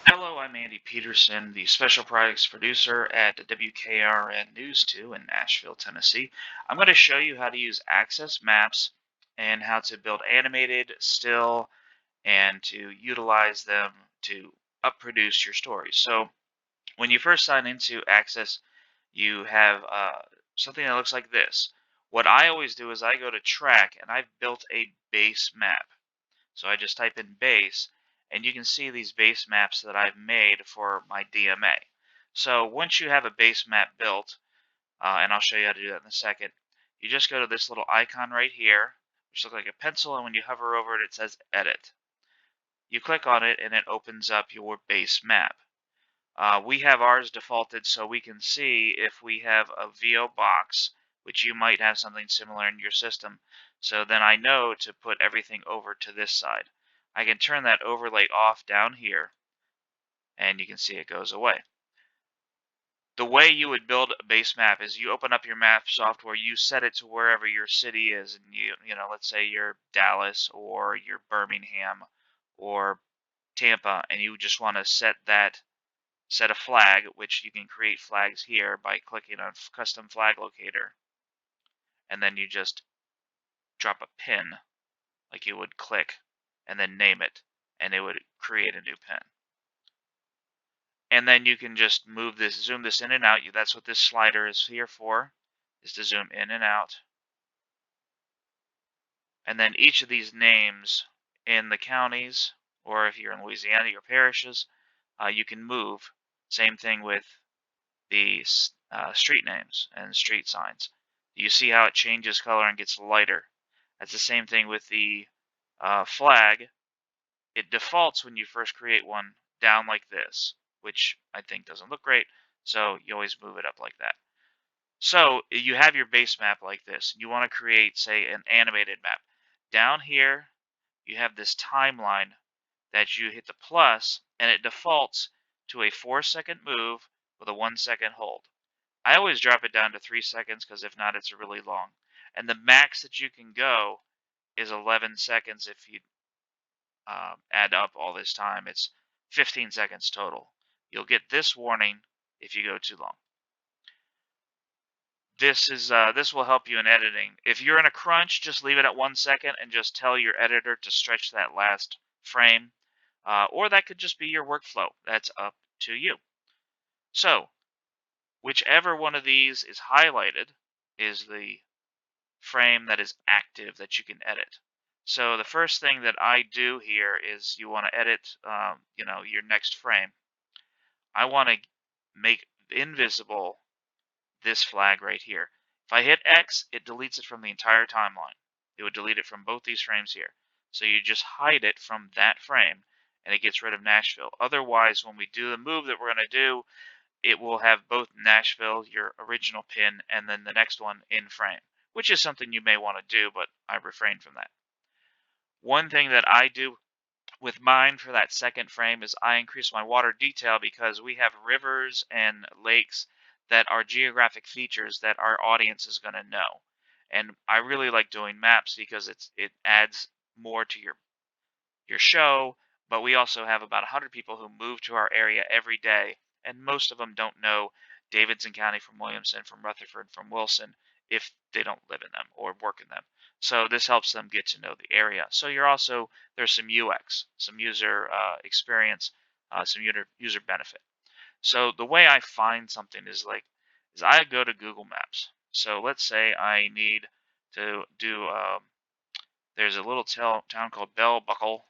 Hello, I'm Andy Peterson, the special products producer at WKRN News 2 in Nashville, Tennessee. I'm going to show you how to use Access Maps and how to build animated, still, and to utilize them to up-produce your stories. So when you first sign into Access, you have something that looks like this. What I always do is I go to Track, and I've built a base map. So I just type in base, and you can see these base maps that I've made for my DMA. So once you have a base map built, and I'll show you how to do that in a second, you just go to this little icon right here, which looks like a pencil, and when you hover over it, it says Edit. You click on it, and it opens up your base map. We have ours defaulted so we can see if we have a VO box, which you might have something similar in your system. So then I know to put everything over to this side. I can turn that overlay off down here, and you can see it goes away. The way you would build a base map is you open up your map software, you set it to wherever your city is, and you know, let's say you're Dallas or you're Birmingham or Tampa, and you just want to set a flag, which you can create flags here by clicking on custom flag locator, and then you just drop a pin like you would click and then name it, and it would create a new pin. And then you can just move this, zoom this in and out. That's what this slider is here for, is to zoom in and out. And then each of these names in the counties, or if you're in Louisiana, your parishes, you can move. Same thing with the street names and street signs. You see how it changes color and gets lighter. That's the same thing with the flag. It defaults when you first create one down like this, which I think doesn't look great, so you always move it up like that. So you have your base map like this. You want to create, say, an animated map. Down here, you have this timeline that you hit the plus, and it defaults to a 4-second move with a 1-second hold. I always drop it down to 3 seconds because if not, it's really long. And the max that you can go is 11 seconds if you add up all this time. It's 15 seconds total. You'll get this warning if you go too long. This will help you in editing. If you're in a crunch, just leave it at 1 second and just tell your editor to stretch that last frame. Or that could just be your workflow. That's up to you. So, whichever one of these is highlighted is the frame that is active that you can edit. So the first thing that I do here is you want to edit, your next frame. I want to make invisible this flag right here. If I hit X, it deletes it from the entire timeline. It would delete it from both these frames here. So you just hide it from that frame, and it gets rid of Nashville. Otherwise, when we do the move that we're going to do, it will have both Nashville, your original pin, and then the next one in frame, which is something you may want to do, but I refrain from that. One thing that I do with mine for that second frame is I increase my water detail because we have rivers and lakes that are geographic features that our audience is going to know. And I really like doing maps because it adds more to your show, but we also have about 100 people who move to our area every day, and most of them don't know Davidson County from Williamson, from Rutherford, from Wilson, if they don't live in them or work in them. So this helps them get to know the area. So there's some UX, some user experience, some user benefit. So the way I find something is I go to Google Maps. So let's say I need to do, there's a little town called Bell Buckle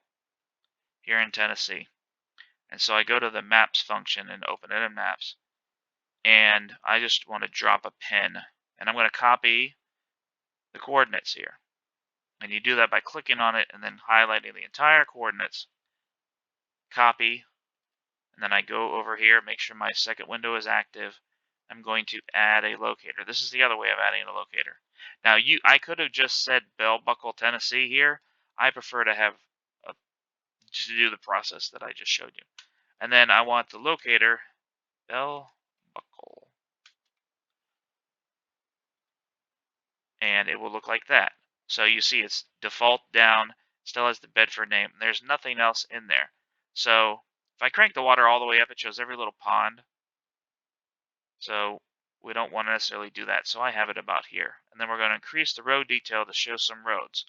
here in Tennessee. And so I go to the maps function and open it in maps. And I just want to drop a pin. And I'm going to copy the coordinates here. And you do that by clicking on it and then highlighting the entire coordinates. Copy. And then I go over here, make sure my second window is active. I'm going to add a locator. This is the other way of adding a locator. Now, I could have just said Bell Buckle, Tennessee here. I prefer to have just to do the process that I just showed you. And then I want the locator, Bell Buckle. And it will look like that. So you see it's default down, still has the Bedford name. There's nothing else in there. So If I crank the water all the way up, it shows every little pond. So we don't want to necessarily do that. So I have it about here. And then we're going to increase the road detail to show some roads.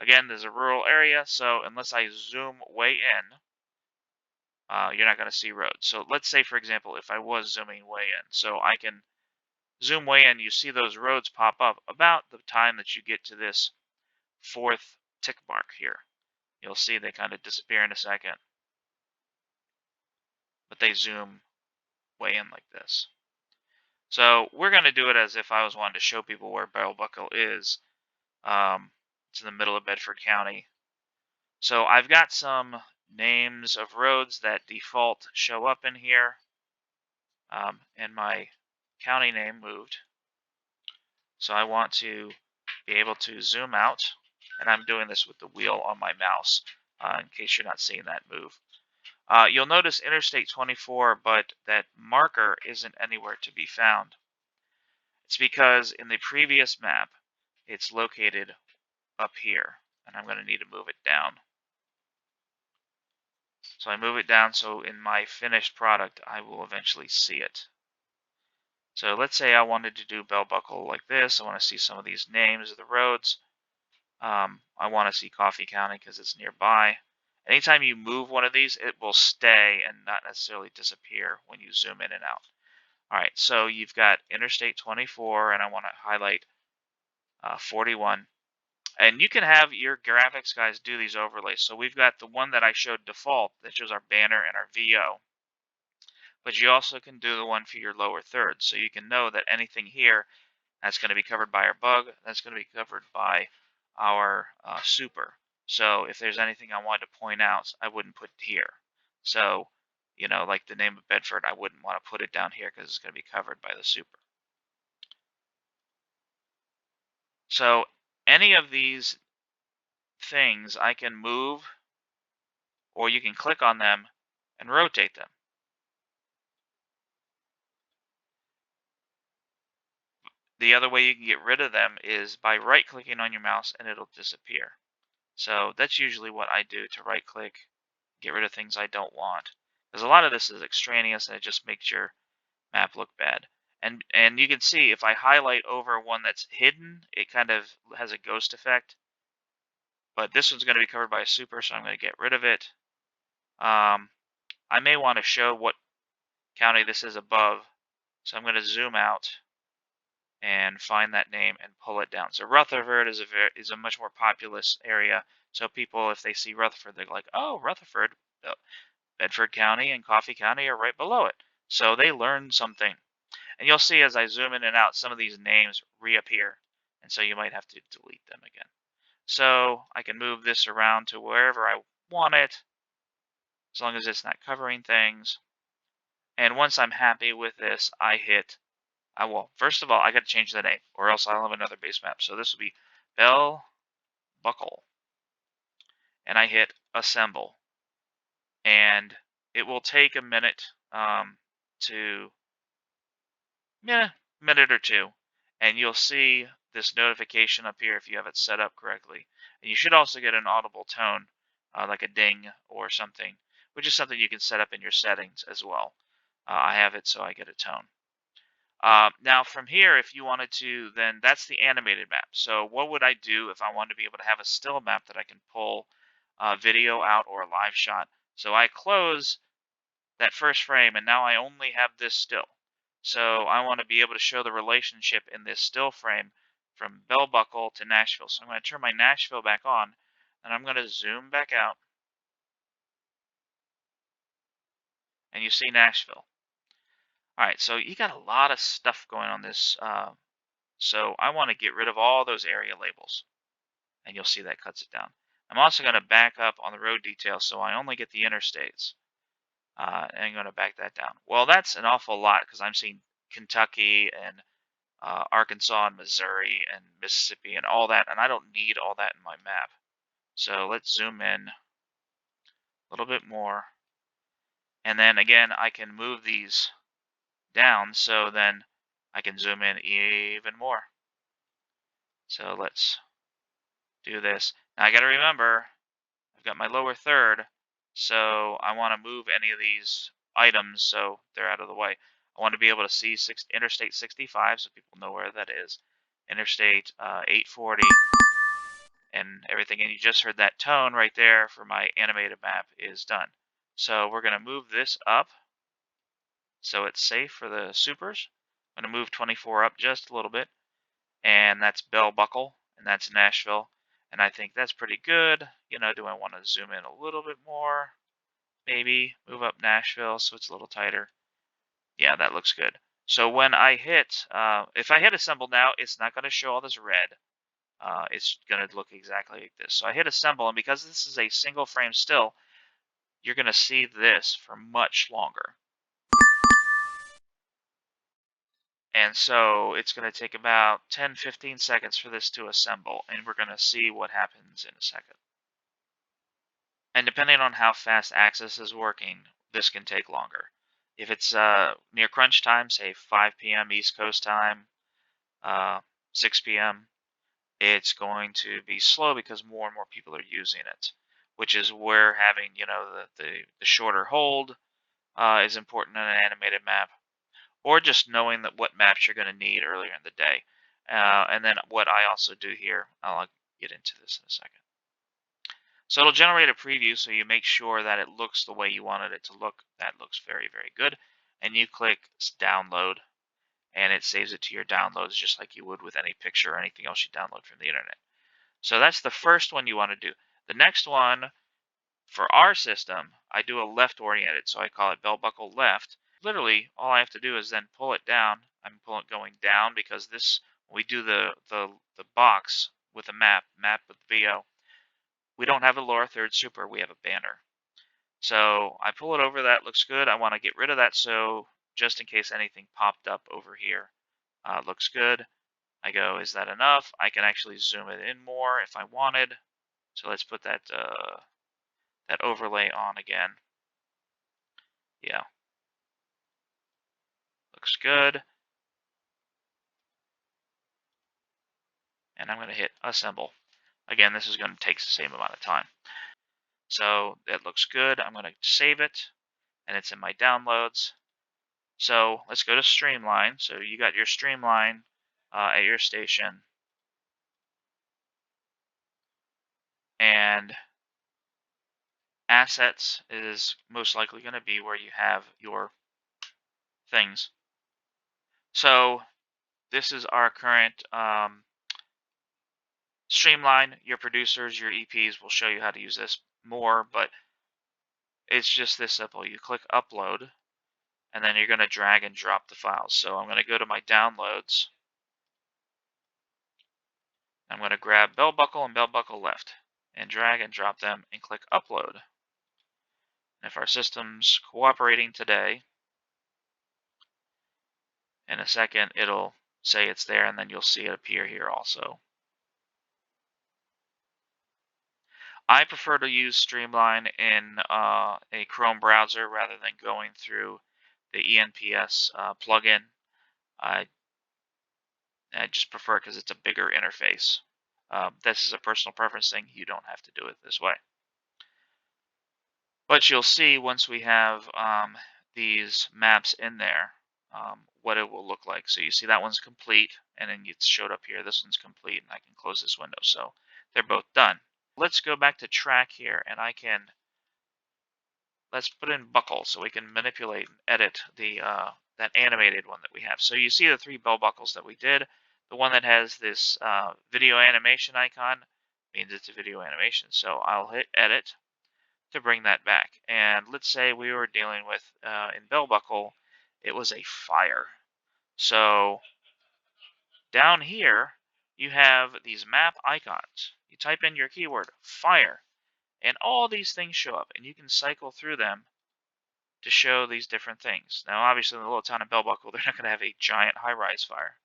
Again, there's a rural area, so unless I zoom way in, you're not going to see roads. So let's say, for example, if I was zooming way in, so I can zoom way in, you see those roads pop up about the time that you get to this fourth tick mark here. You'll see they kind of disappear in a second, but they zoom way in like this. So we're going to do it as if I was wanting to show people where Bell Buckle is. It's in the middle of Bedford County. So I've got some names of roads that default show up in here. And my county name moved. So I want to be able to zoom out. And I'm doing this with the wheel on my mouse in case you're not seeing that move. You'll notice Interstate 24, but that marker isn't anywhere to be found. It's because in the previous map, it's located up here, and I'm going to need to move it down. So I move it down so in my finished product, I will eventually see it. So let's say I wanted to do Bell Buckle like this. I want to see some of these names of the roads. I want to see Coffee County because it's nearby. Anytime you move one of these, it will stay and not necessarily disappear when you zoom in and out. All right, so you've got Interstate 24, and I want to highlight 41. And you can have your graphics guys do these overlays. So we've got the one that I showed default that shows our banner and our VO. But you also can do the one for your lower third. So you can know that anything here that's going to be covered by our bug, that's going to be covered by our super. So if there's anything I wanted to point out, I wouldn't put it here. So, like the name of Bedford, I wouldn't want to put it down here because it's going to be covered by the super. So any of these things I can move, or you can click on them and rotate them. The other way you can get rid of them is by right-clicking on your mouse and it'll disappear. So that's usually what I do to right-click, get rid of things I don't want. Because a lot of this is extraneous and it just makes your map look bad. And you can see if I highlight over one that's hidden, it kind of has a ghost effect. But this one's going to be covered by a super, so I'm going to get rid of it. I may want to show what county this is above. So I'm going to zoom out and find that name and pull it down. So Rutherford is a much more populous area. So people, if they see Rutherford, they're like, oh, Rutherford, Bedford County and Coffee County are right below it. So they learn something. And you'll see as I zoom in and out, some of these names reappear. And so you might have to delete them again. So I can move this around to wherever I want it, as long as it's not covering things. And once I'm happy with this, first of all, I got to change the name, or else I'll have another base map. So this will be Bell Buckle. And I hit assemble. And it will take a minute minute or two. And you'll see this notification up here if you have it set up correctly. And you should also get an audible tone, like a ding or something, which is something you can set up in your settings as well. I have it so I get a tone. Now from here, if you wanted to, then that's the animated map. So what would I do if I wanted to be able to have a still map that I can pull video out or a live shot? So I close that first frame and now I only have this still. So I want to be able to show the relationship in this still frame from Bell Buckle to Nashville. So I'm going to turn my Nashville back on and I'm going to zoom back out. And you see Nashville. All right, so you got a lot of stuff going on this. So I want to get rid of all those area labels. And you'll see that cuts it down. I'm also going to back up on the road detail so I only get the interstates. And I'm going to back that down. Well, that's an awful lot because I'm seeing Kentucky and Arkansas and Missouri and Mississippi and all that. And I don't need all that in my map. So let's zoom in a little bit more. And then again, I can move these down so then I can zoom in even more. So let's do this. Now I got to remember, I've got my lower third, So I want to move any of these items so they're out of the way. I want to be able to see Interstate 65 so people know where that is. Interstate 840 and everything. And you just heard that tone right there for my animated map is done. So we're going to move this up so it's safe for the supers. I'm going to move 24 up just a little bit. And that's Bell Buckle, and that's Nashville. And I think that's pretty good. You know, do I want to zoom in a little bit more? Maybe move up Nashville so it's a little tighter. Yeah, that looks good. So when I hit, if I hit assemble now, it's not going to show all this red. It's going to look exactly like this. So I hit assemble, and because this is a single frame still, you're going to see this for much longer. And so it's going to take about 10-15 seconds for this to assemble, and we're going to see what happens in a second. And depending on how fast Access is working, this can take longer. If it's near crunch time, say 5 p.m. East Coast time, 6 p.m., it's going to be slow because more and more people are using it, which is where having, you know, the shorter hold is important in an animated map, or just knowing that what maps you're going to need earlier in the day. And then what I also do here, I'll get into this in a second. So it'll generate a preview so you make sure that it looks the way you wanted it to look. That looks very, very good. And you click download and it saves it to your downloads just like you would with any picture or anything else you download from the internet. So that's the first one you want to do. The next one for our system, I do a left oriented. So I call it belt buckle left. Literally all I have to do is then pull it down. I'm going down because this, when we do the box with a map with VO, we don't have a lower third super, we have a banner. So I pull it over, that looks good. I want to get rid of that so just in case anything popped up over here. Looks good. I go, is that enough? I can actually zoom it in more if I wanted. So let's put that that overlay on again. Yeah, looks good. And I'm going to hit assemble. Again, this is going to take the same amount of time. So it looks good. I'm going to save it, and it's in my downloads. So let's go to Streamline. So you got your Streamline at your station. And assets is most likely going to be where you have your things. So this is our current Streamline. Your producers, your EPs will show you how to use this more, but it's just this simple. You click upload, and then you're going to drag and drop the files. So I'm going to go to my downloads. I'm going to grab belt buckle and belt buckle left and drag and drop them and click upload. And if our system's cooperating today, in a second it'll say it's there, and then you'll see it appear here also. I prefer to use Streamline in a Chrome browser rather than going through the ENPS plugin. I just prefer it because it's a bigger interface. This is a personal preference thing. You don't have to do it this way. But you'll see once we have these maps in there, what it will look like. So you see that one's complete, and then it's showed up here. This one's complete, and I can close this window. So they're both done. Let's go back to track here, and let's put in buckle so we can manipulate and edit the that animated one that we have. So you see the 3 bell buckles that we did. The one that has this video animation icon means it's a video animation. So I'll hit edit to bring that back. And let's say we were dealing with, in bell buckle, it was a fire. So down here, you have these map icons. You type in your keyword, fire, and all these things show up, and you can cycle through them to show these different things. Now, obviously, in the little town of Bell Buckle, they're not going to have a giant high-rise fire.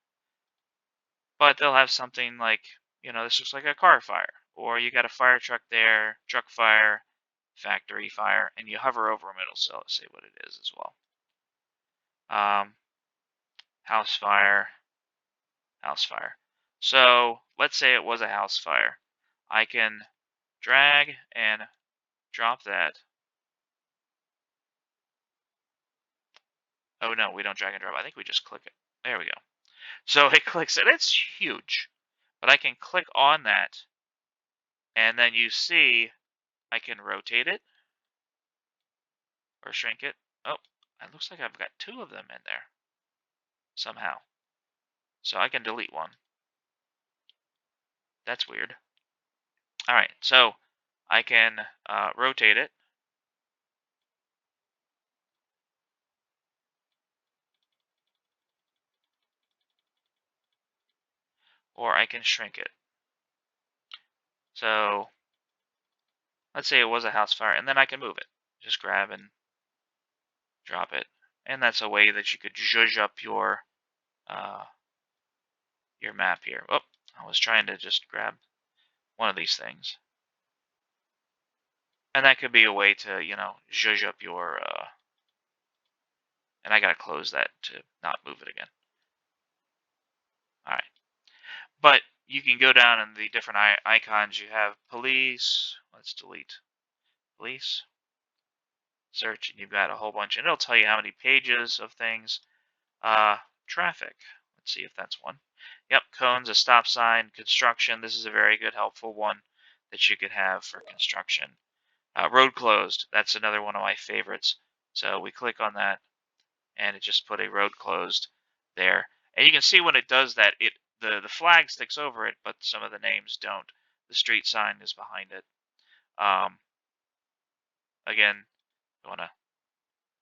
But they'll have something like, you know, this looks like a car fire. Or you got a fire truck there, truck fire, factory fire, and you hover over them, it'll say what it is as well. House fire, house fire. So let's say it was a house fire. I can drag and drop that Oh no, we don't drag and drop. I think we just click it. There we go. So it clicks it. It's huge. But I can click on that, and then you see I can rotate it or shrink it. Oh, it looks like I've got two of them in there somehow. So I can delete one. That's weird. All right, so I can rotate it, or I can shrink it. So let's say it was a house fire, and then I can move it. Just grab and drop it. And that's a way that you could zhuzh up uh, your map here. Oh, I was trying to just grab one of these things. And that could be a way to, zhuzh up your, and I got to close that to not move it again. All right. But you can go down in the different icons. You have police. Let's delete police. Search, and you've got a whole bunch. And it'll tell you how many pages of things. Traffic. Let's see if that's one. Yep, cones, a stop sign, construction. This is a very good, helpful one that you could have for construction. Road closed. That's another one of my favorites. So we click on that, and it just put a road closed there. And you can see when it does that, the flag sticks over it, but some of the names don't. The street sign is behind it. Again, you want to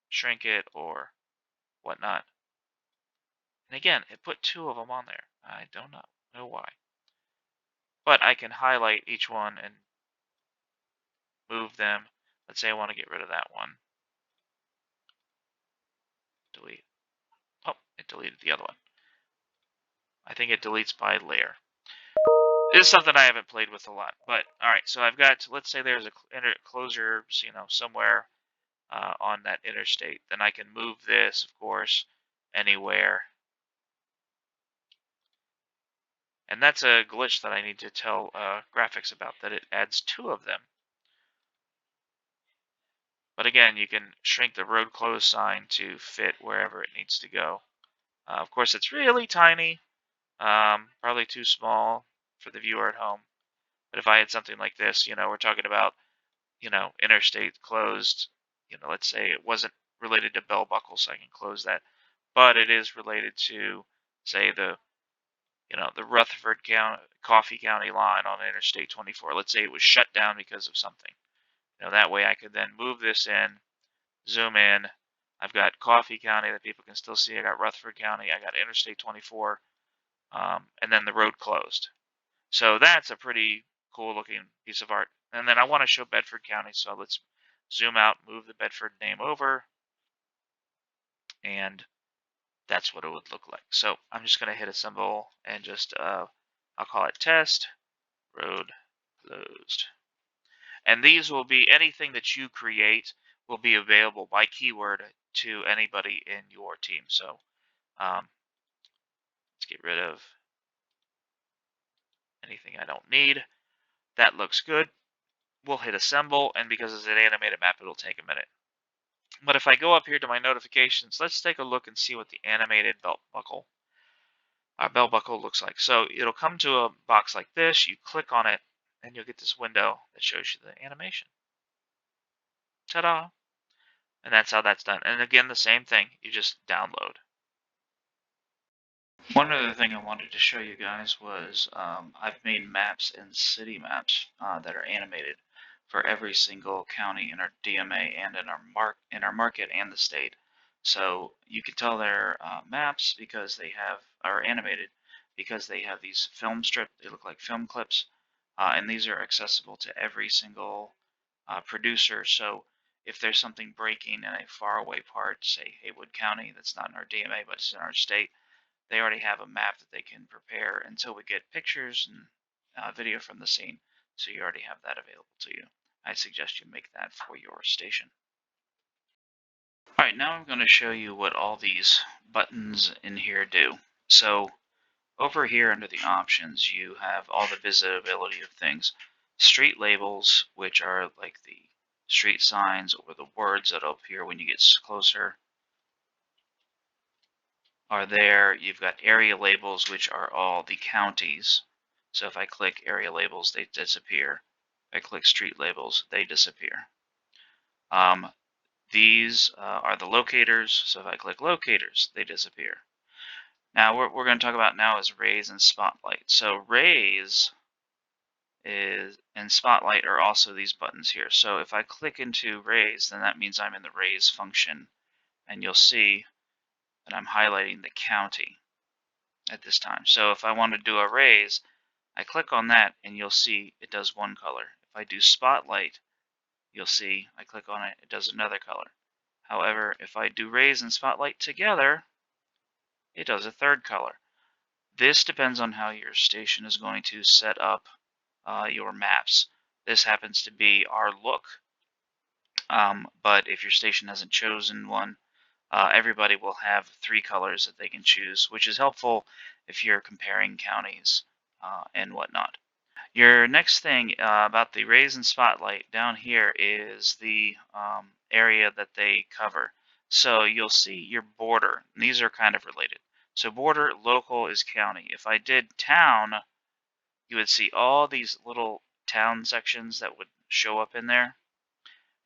shrink it or whatnot. And again, it put two of them on there. I don't know why. But I can highlight each one and move them. Let's say I want to get rid of that one. Delete. Oh, it deleted the other one. I think it deletes by layer. This is something I haven't played with a lot. But, all right, so I've got, let's say there's a closure, somewhere on that interstate. Then I can move this, of course, anywhere. And that's a glitch that I need to tell graphics about, that it adds two of them. But again, you can shrink the road closed sign to fit wherever it needs to go. Of course, it's really tiny, probably too small for the viewer at home. But if I had something like this, we're talking about, interstate closed, let's say it wasn't related to bell buckle, so I can close that. But it is related to, say, the Rutherford County, Coffee County line on Interstate 24. Let's say it was shut down because of something. That way I could then move this in, zoom in. I've got Coffee County that people can still see. I got Rutherford County. I got Interstate 24, and then the road closed. So that's a pretty cool looking piece of art. And then I want to show Bedford County, so let's zoom out, move the Bedford name over, and that's what it would look like. So I'm just going to hit a symbol and just, I'll call it test, road closed. And these will be, anything that you create will be available by keyword to anybody in your team. So let's get rid of anything I don't need. That looks good. We'll hit assemble, and because it's an animated map, it'll take a minute. But if I go up here to my notifications, let's take a look and see what the animated belt buckle looks like. So it'll come to a box like this. You click on it, and you'll get this window that shows you the animation. Ta-da! And that's how that's done. And again, the same thing. You just download. One other thing I wanted to show you guys was I've made maps and city maps that are animated for every single county in our DMA and in our market and the state. So you can tell they're maps because they are animated because they have these film strip. They look like film clips, and these are accessible to every single producer. So if there's something breaking in a faraway part, say Haywood County, that's not in our DMA but it's in our state, they already have a map that they can prepare until we get pictures and video from the scene. So you already have that available to you. I suggest you make that for your station. All right, now I'm going to show you what all these buttons in here do. So over here under the options, you have all the visibility of things. Street labels, which are like the street signs or the words that appear when you get closer. are there. You've got area labels, which are all the counties. So if I click area labels, they disappear. If I click street labels, they disappear. These are the locators. So if I click locators, they disappear. Now what we're going to talk about now is raise and spotlight. So raise and spotlight are also these buttons here. So if I click into raise, then that means I'm in the raise function, and you'll see that I'm highlighting the county at this time. So if I want to do a raise, I click on that and you'll see it does one color. If I do spotlight, you'll see I click on it, it does another color. However, if I do raise and spotlight together, it does a third color. This depends on how your station is going to set up your maps. This happens to be our look, but if your station hasn't chosen one, everybody will have 3 colors that they can choose, which is helpful if you're comparing counties and whatnot. Your next thing about the raise and spotlight down here is the area that they cover. So you'll see your border. And these are kind of related. So border, local is county. If I did town, you would see all these little town sections that would show up in there.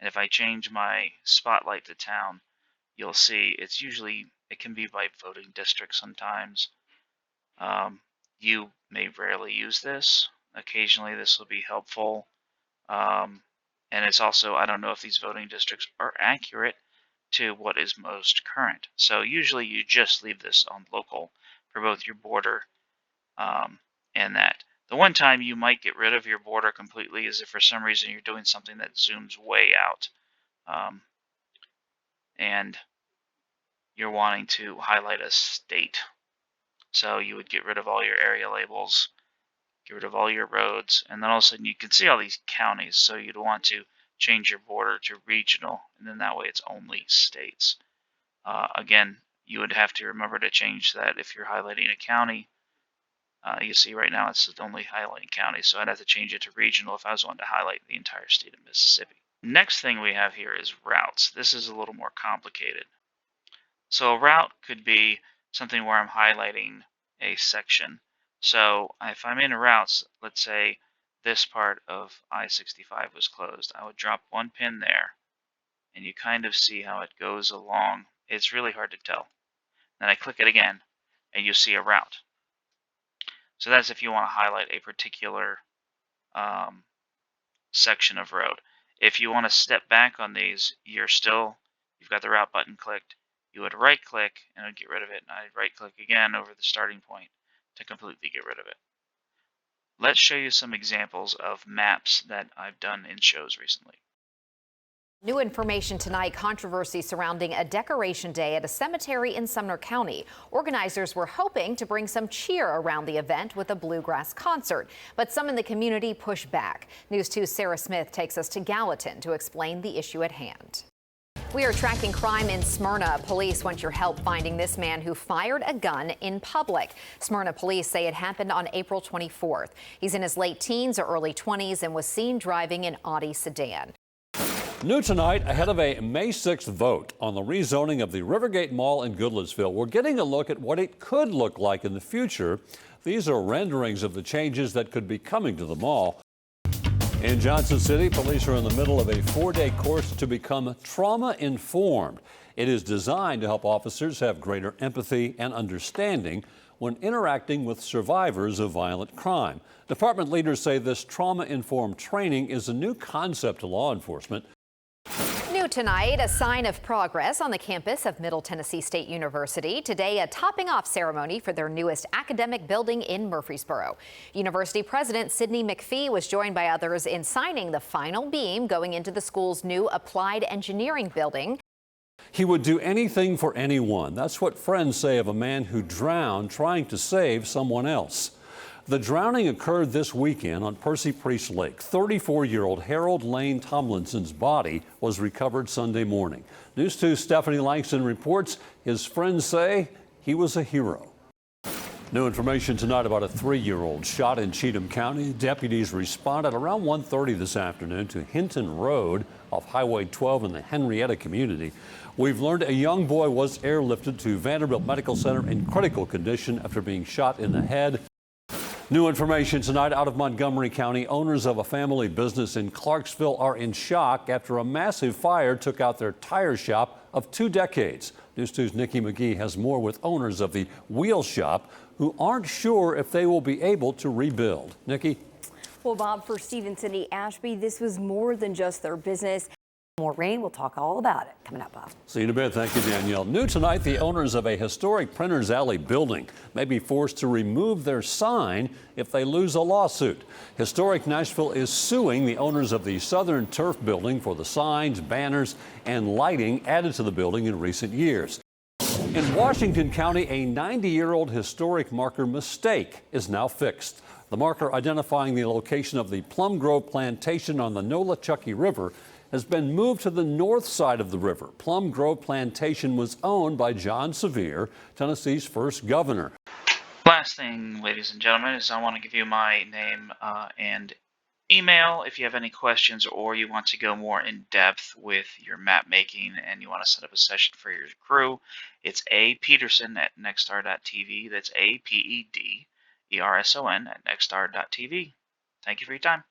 And if I change my spotlight to town, you'll see it can be by voting district sometimes. You may rarely use this. Occasionally this will be helpful. And it's also, I don't know if these voting districts are accurate to what is most current. So usually you just leave this on local for both your border and that. The one time you might get rid of your border completely is if for some reason you're doing something that zooms way out and you're wanting to highlight a state. So you would get rid of all your area labels, get rid of all your roads, and then all of a sudden you can see all these counties. So you'd want to change your border to regional, and then that way it's only states. Again, you would have to remember to change that if you're highlighting a county. You see right now it's only highlighting counties, so I'd have to change it to regional if I was wanting to highlight the entire state of Mississippi. Next thing we have here is routes. This is a little more complicated. So a route could be something where I'm highlighting a section. So if I'm in routes, let's say this part of I-65 was closed, I would drop one pin there, and you kind of see how it goes along. It's really hard to tell. Then I click it again, and you see a route. So that's if you want to highlight a particular section of road. If you want to step back on these, you've got the route button clicked. You would right click and it would get rid of it, and I'd right click again over the starting point to completely get rid of it. Let's show you some examples of maps that I've done in shows recently. New information tonight, controversy surrounding a decoration day at a cemetery in Sumner County. Organizers were hoping to bring some cheer around the event with a bluegrass concert, but some in the community pushed back. News 2's Sarah Smith takes us to Gallatin to explain the issue at hand. We are tracking crime in Smyrna. Police want your help finding this man who fired a gun in public. Smyrna police say it happened on April 24th. He's in his late teens or early 20s and was seen driving an Audi sedan. New tonight, ahead of a May 6th vote on the rezoning of the Rivergate Mall in Goodlettsville, we're getting a look at what it could look like in the future. These are renderings of the changes that could be coming to the mall. In Johnson City, police are in the middle of a 4-day course to become trauma-informed. It is designed to help officers have greater empathy and understanding when interacting with survivors of violent crime. Department leaders say this trauma-informed training is a new concept to law enforcement. New tonight, a sign of progress on the campus of Middle Tennessee State University. Today, a topping off ceremony for their newest academic building in Murfreesboro. University President Sidney McPhee was joined by others in signing the final beam going into the school's new applied engineering building. He would do anything for anyone. That's what friends say of a man who drowned trying to save someone else. The drowning occurred this weekend on Percy Priest Lake. 34-year-old Harold Lane Tomlinson's body was recovered Sunday morning. News 2's Stephanie Langston reports his friends say he was a hero. New information tonight about a 3-year-old shot in Cheatham County. Deputies responded around 1:30 this afternoon to Hinton Road off Highway 12 in the Henrietta community. We've learned a young boy was airlifted to Vanderbilt Medical Center in critical condition after being shot in the head. New information tonight out of Montgomery County. Owners of a family business in Clarksville are in shock after a massive fire took out their tire shop of 2 decades. News 2's Nikki McGee has more with owners of the wheel shop who aren't sure if they will be able to rebuild. Nikki? Well, Bob, for Steve and Cindy Ashby, this was more than just their business. More rain, we'll talk all about it coming up, Bob. See you in a bit. Thank you, Danielle. New tonight, the owners of a historic Printers Alley building may be forced to remove their sign if they lose a lawsuit. Historic Nashville is suing the owners of the Southern Turf building for the signs, banners, and lighting added to the building in recent years. In Washington County, a 90-year-old historic marker mistake is now fixed. The marker identifying the location of the Plum Grove Plantation on the Nolichucky River has been moved to the north side of the river. Plum Grove Plantation was owned by John Sevier, Tennessee's first governor. Last thing, ladies and gentlemen, is I want to give you my name and email if you have any questions or you want to go more in depth with your map making and you want to set up a session for your crew. It's A. Peterson at nexstar.tv. That's APEDERSON at nexstar.tv. Thank you for your time.